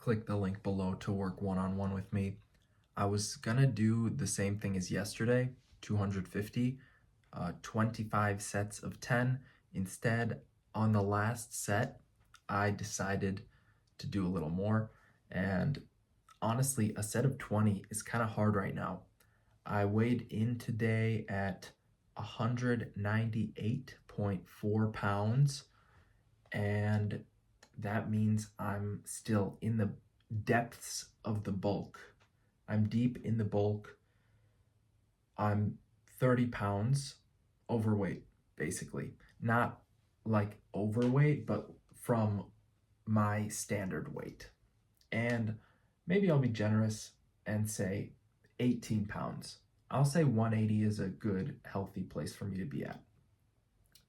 click the link below to work one-on-one with me. I was gonna do the same thing as yesterday, 250, 25 sets of 10. Instead, on the last set, I decided to do a little more. And honestly, a set of 20 is kind of hard right now. I weighed in today at 198.4 pounds, and that means I'm still in the depths of the bulk. I'm deep in the bulk. I'm 30 pounds overweight, basically. Not like overweight, but from my standard weight. And maybe I'll be generous and say 18 pounds. I'll say 180 is a good, healthy place for me to be at.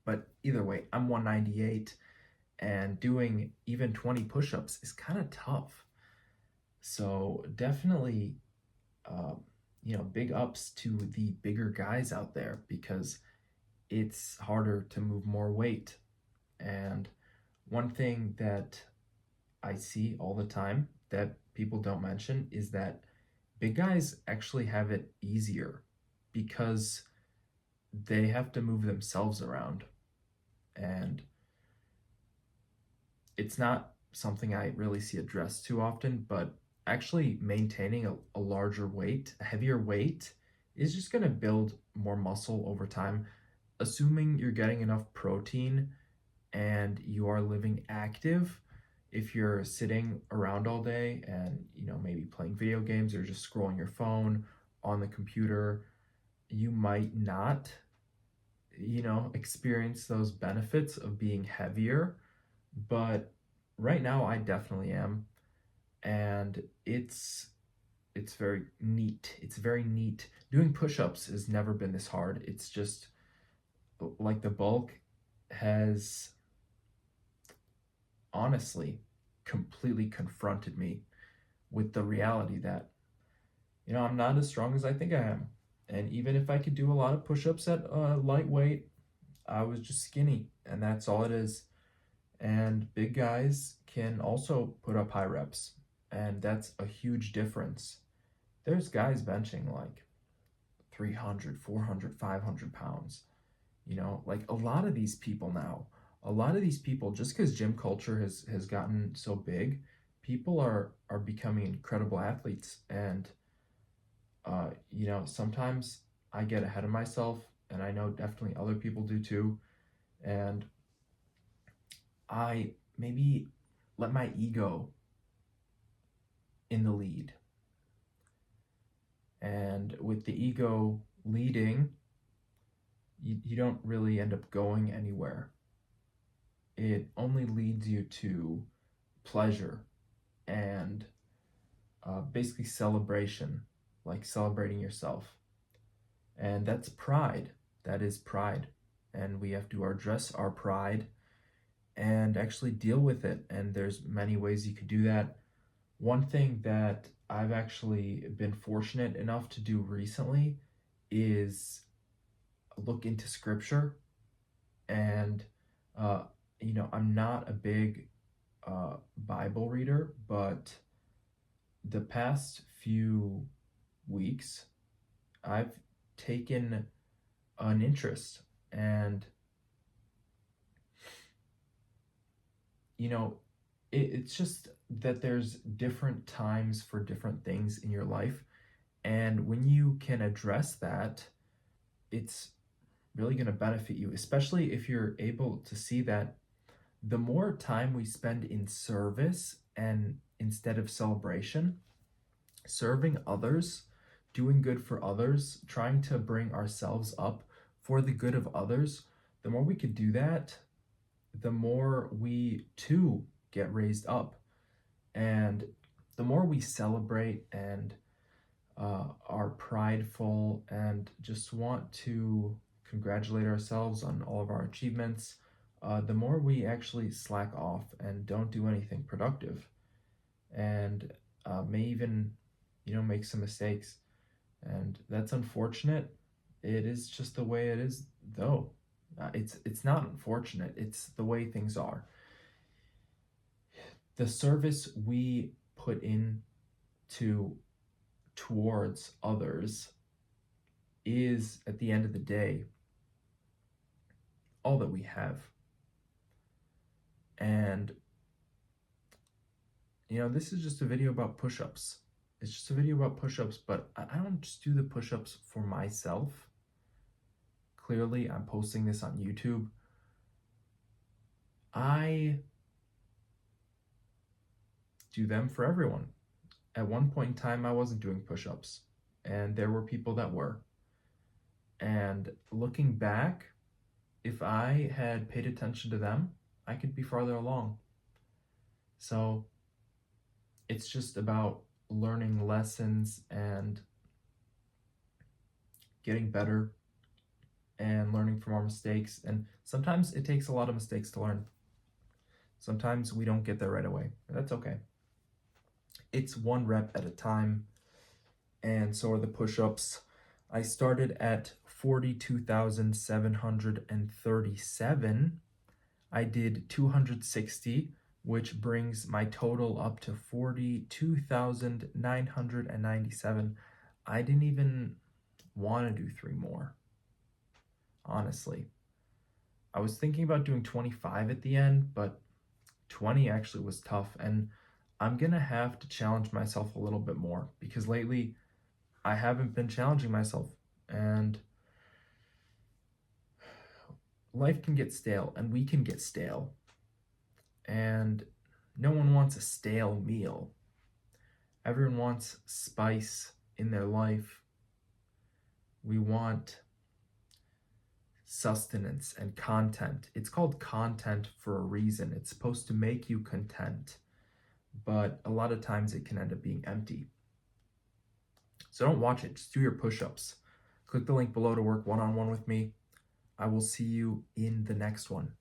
But either way, I'm 198, and doing even 20 push ups is kind of tough. So definitely, big ups to the bigger guys out there because it's harder to move more weight. And one thing that I see all the time that people don't mention is that big guys actually have it easier because they have to move themselves around. And it's not something I really see addressed too often, but actually maintaining a larger weight, a heavier weight, is just going to build more muscle over time, assuming you're getting enough protein and you are living active. If you're sitting around all day and maybe playing video games or just scrolling your phone on the computer, you might not experience those benefits of being heavier. But right now I definitely am, and it's very neat. It's very neat. Doing push-ups has never been this hard. It's just like the bulk has honestly completely confronted me with the reality that I'm not as strong as I think I am. And even if I could do a lot of push-ups at lightweight, I was just skinny, and that's all it is. And big guys can also put up high reps, and that's a huge difference. There's guys benching like 300, 400, 500 pounds. Like a lot of these people now, just because gym culture has gotten so big, people are becoming incredible athletes. And sometimes I get ahead of myself, and I know definitely other people do too. And I maybe let my ego in the lead. And with the ego leading, you don't really end up going anywhere. It only leads you to pleasure and basically celebration, like celebrating yourself. And that's pride. That is pride. And we have to address our pride and actually deal with it. And there's many ways you could do that. One thing that I've actually been fortunate enough to do recently is look into scripture. And I'm not a big Bible reader, but the past few weeks I've taken an interest. And it's just that there's different times for different things in your life. And when you can address that, it's really going to benefit you, especially if you're able to see that the more time we spend in service and instead of celebration, serving others, doing good for others, trying to bring ourselves up for the good of others, the more we could do that, the more we too get raised up. And the more we celebrate and are prideful and just want to congratulate ourselves on all of our achievements, the more we actually slack off and don't do anything productive, and may even make some mistakes. And that's unfortunate. It is just the way it is, though. It's not unfortunate, it's the way things are. The service we put in towards others is, at the end of the day, all that we have. And this is just a video about push-ups. It's just a video about push-ups, but I don't just do the push-ups for myself. Clearly, I'm posting this on YouTube. I do them for everyone. At one point in time, I wasn't doing push-ups, and there were people that were. And looking back, if I had paid attention to them, I could be farther along. So it's just about learning lessons and getting better and learning from our mistakes. And sometimes it takes a lot of mistakes to learn. Sometimes we don't get there right away. That's okay. It's one rep at a time. And so are the push-ups. I started at 42,737. I did 260, which brings my total up to 42,997. I didn't even want to do 3 more, honestly. I was thinking about doing 25 at the end, but 20 actually was tough, and I'm gonna have to challenge myself a little bit more because lately I haven't been challenging myself, and life can get stale, and we can get stale, and no one wants a stale meal. Everyone wants spice in their life. We want sustenance and content. It's called content for a reason. It's supposed to make you content, but a lot of times it can end up being empty. So don't watch it, just do your push-ups. Click the link below to work one-on-one with me. I will see you in the next one.